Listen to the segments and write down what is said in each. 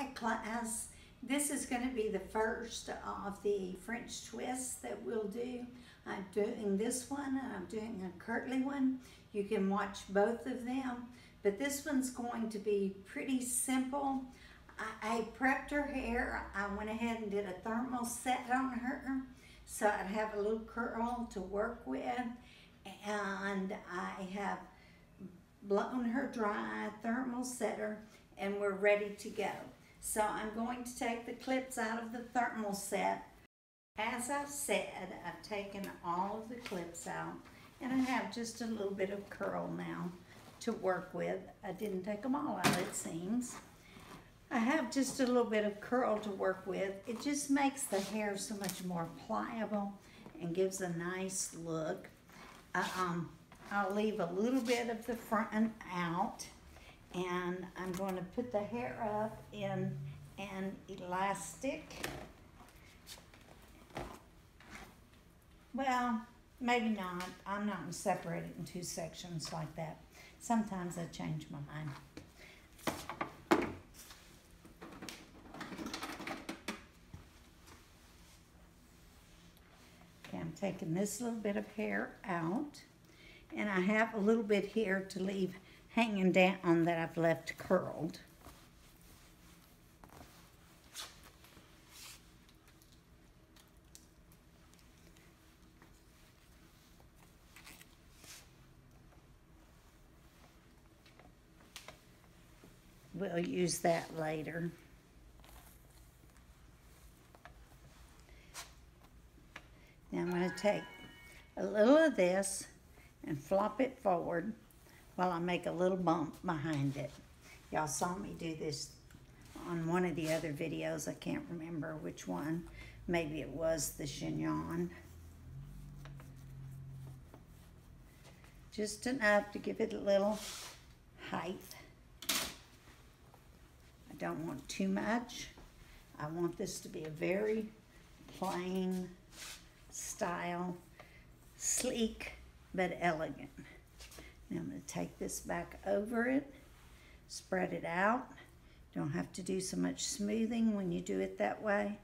Hi class, this is going to be the first of the French twists that we'll do. I'm doing this one and I'm doing a curly one. You can watch both of them, but this one's going to be pretty simple. I prepped her hair. I went ahead and did a thermal set on her so I'd have a little curl to work with, and I have blown her dry, thermal set her, and we're ready to go. So I'm going to take the clips out of the thermal set. As I've said, I've taken all of the clips out, and I have just a little bit of curl now to work with. I didn't take them all out, it seems. I have just a little bit of curl to work with. It just makes the hair so much more pliable and gives a nice look. I'll leave a little bit of the front out, and I'm going to put the hair up in an elastic. Well, maybe not. I'm not going to separate it in two sections like that. Sometimes I change my mind. Okay, I'm taking this little bit of hair out, and I have a little bit here to leave hanging down that I've left curled. We'll use that later. Now I'm going to take a little of this and flop it forward while I make a little bump behind it. Y'all saw me do this on one of the other videos. I can't remember which one. Maybe it was the chignon. Just enough to give it a little height. I don't want too much. I want this to be a very plain style, sleek but elegant. Now I'm going to take this back over it, spread it out. Don't have to do so much smoothing when you do it that way.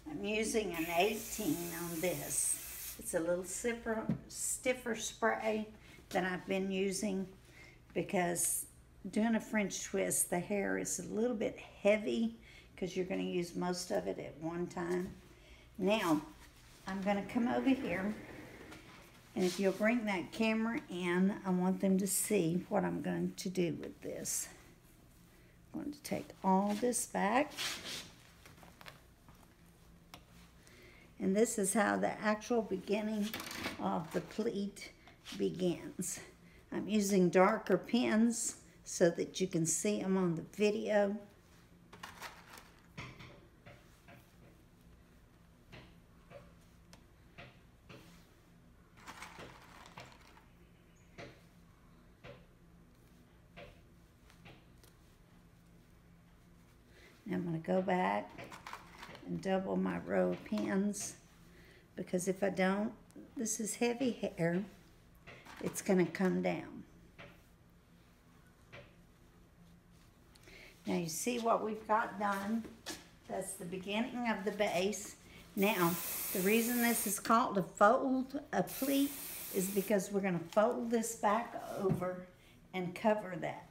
I'm using an 18 on this. It's a little stiffer spray that I've been using because doing a French twist, the hair is a little bit heavy because you're going to use most of it at one time. Now, I'm going to come over here, and if you'll bring that camera in, I want them to see what I'm going to do with this. I'm going to take all this back. And this is how the actual beginning of the pleat begins. I'm using darker pins so that you can see them on the video. Now I'm going to go back and double my row of pins, because if I don't, this is heavy hair, it's going to come down. Now you see what we've got done. That's the beginning of the base. Now, the reason this is called a pleat, is because we're going to fold this back over and cover that.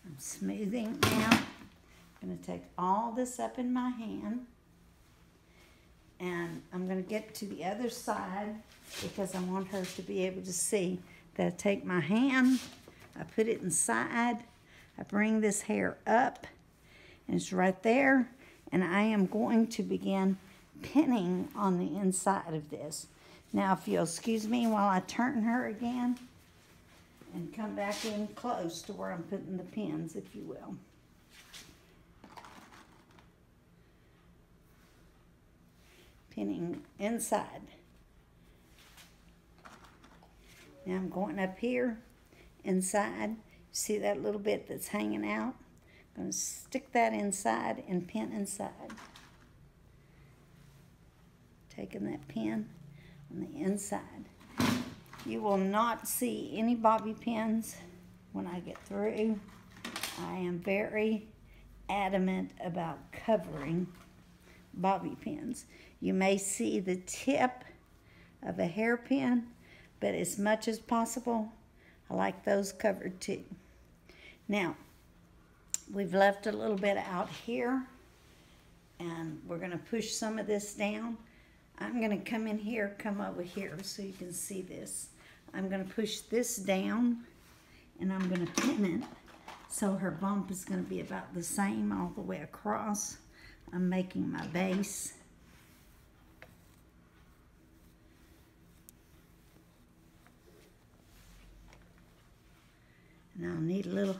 I'm smoothing now. I'm going to take all this up in my hand, and I'm going to get to the other side because I want her to be able to see that I take my hand, I put it inside, I bring this hair up, and it's right there, and I am going to begin pinning on the inside of this. Now, if you'll excuse me while I turn her again and come back in close to where I'm putting the pins, if you will. pinning inside. Now I'm going up here inside. See that little bit that's hanging out? I'm going to stick that inside and pin inside. Taking that pin on the inside. You will not see any bobby pins when I get through. I am very adamant about covering bobby pins. You may see the tip of a hairpin, but as much as possible, I like those covered too. Now, we've left a little bit out here, and we're going to push some of this down. I'm going to come in here, come over here so you can see this. I'm going to push this down, and I'm going to pin it so her bump is going to be about the same all the way across. I'm making my base. And I'll need a little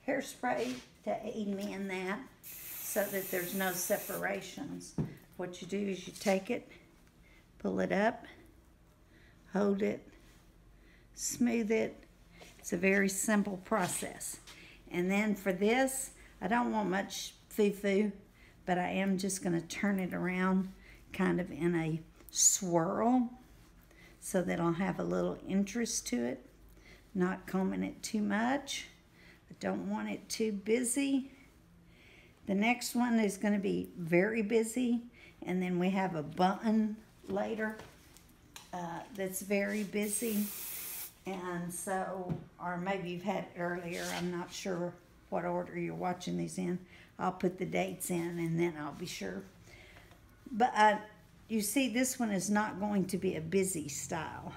hairspray to aid me in that so that there's no separations. What you do is you take it, pull it up, hold it, smooth it. It's a very simple process. And then for this, I don't want much foo-foo, but I am just going to turn it around kind of in a swirl so that I'll have a little interest to it. Not combing it too much. I don't want it too busy. The next one is going to be very busy, and then we have a button later that's very busy. And so, or maybe you've had it earlier. I'm not sure what order you're watching these in. I'll put the dates in and then I'll be sure. But you see, this one is not going to be a busy style.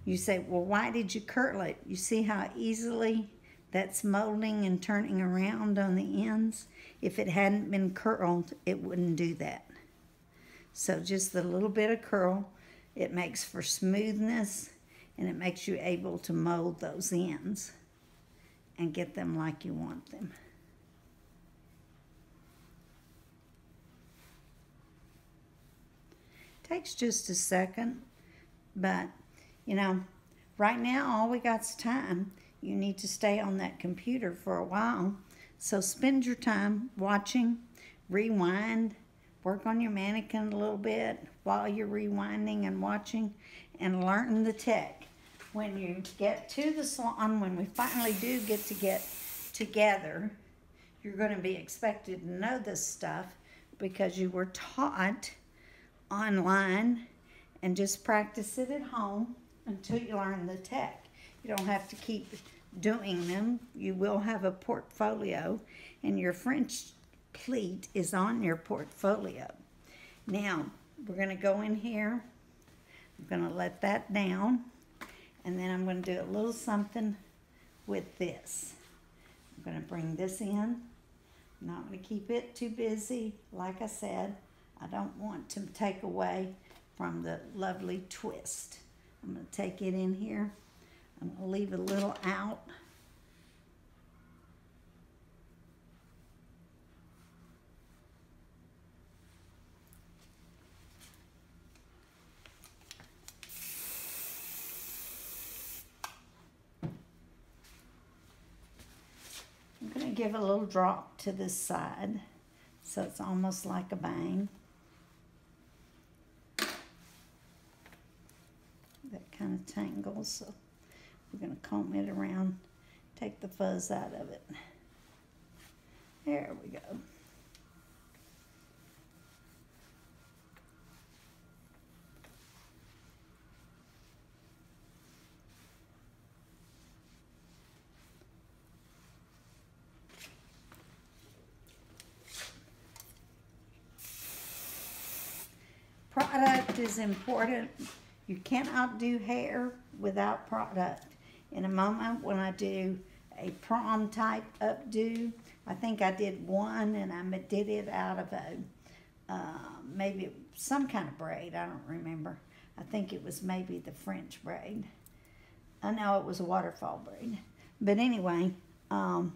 You say, well, why did you curl it? You see how easily that's molding and turning around on the ends? If it hadn't been curled, it wouldn't do that. So just a little bit of curl, it makes for smoothness, and it makes you able to mold those ends and get them like you want them. Takes just a second, but you know, right now all we got's time. You need to stay on that computer for a while. So spend your time watching, rewind, work on your mannequin a little bit while you're rewinding and watching, and learn the tech. When you get to the salon, when we finally do get together, you're going to be expected to know this stuff because you were taught online, and just practice it at home until you learn the tech. You don't have to keep doing them. You will have a portfolio, and your French pleat is on your portfolio. Now, we're going to go in here. I'm going to let that down, and then I'm going to do a little something with this. I'm going to bring this in. I'm not going to keep it too busy. Like I said, I don't want to take away from the lovely twist. I'm going to take it in here. I'm going to leave a little out. I'm going to give a little drop to this side so it's almost like a bang. That kind of tangles, so we're going to comb it around, take the fuzz out of it. There we go. Product is important. You cannot do hair without product. In a moment when I do a prom type updo, I think I did one and I did it out of a, maybe some kind of braid, I don't remember. I think it was maybe the French braid. I know it was a waterfall braid. But anyway, in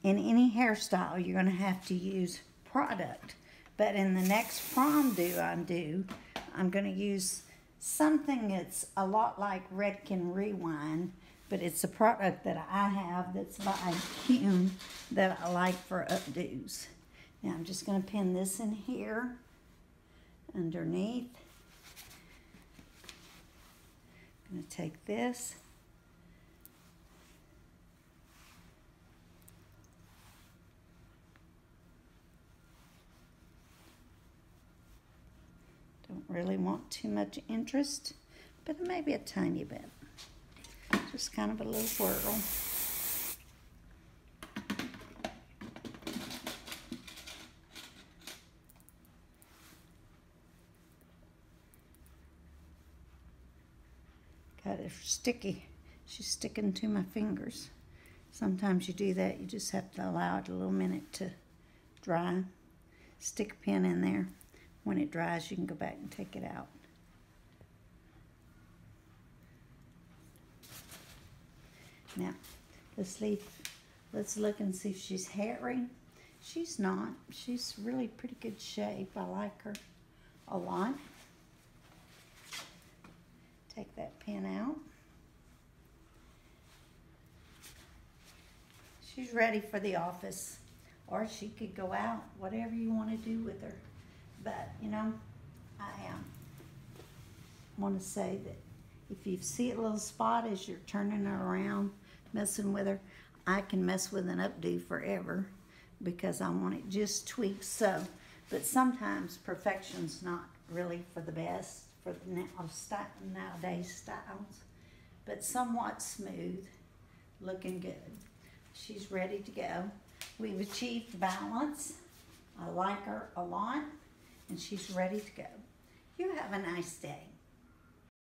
any hairstyle, you're gonna have to use product But in the next prom do I'm going to use something that's a lot like Redken Rewind, but it's a product that I have that's by Hume that I like for updos. Now I'm just going to pin this in here underneath. I'm going to take this. Don't really want too much interest, but maybe a tiny bit. Just kind of a little whirl. Got it sticky. She's sticking to my fingers. Sometimes you do that. You just have to allow it a little minute to dry. Stick a pin in there. When it dries, you can go back and take it out. Now, let's look and see if she's hairy. She's not. She's really pretty good shape. I like her a lot. Take that pin out. She's ready for the office, or she could go out, whatever you want to do with her. But, you know, I want to say that if you see a little spot as you're turning her around, messing with her, I can mess with an updo forever because I want it just tweaked so. But sometimes perfection's not really for the best for the nowadays styles. But somewhat smooth, looking good. She's ready to go. We've achieved balance. I like her a lot. And she's ready to go. You have a nice day.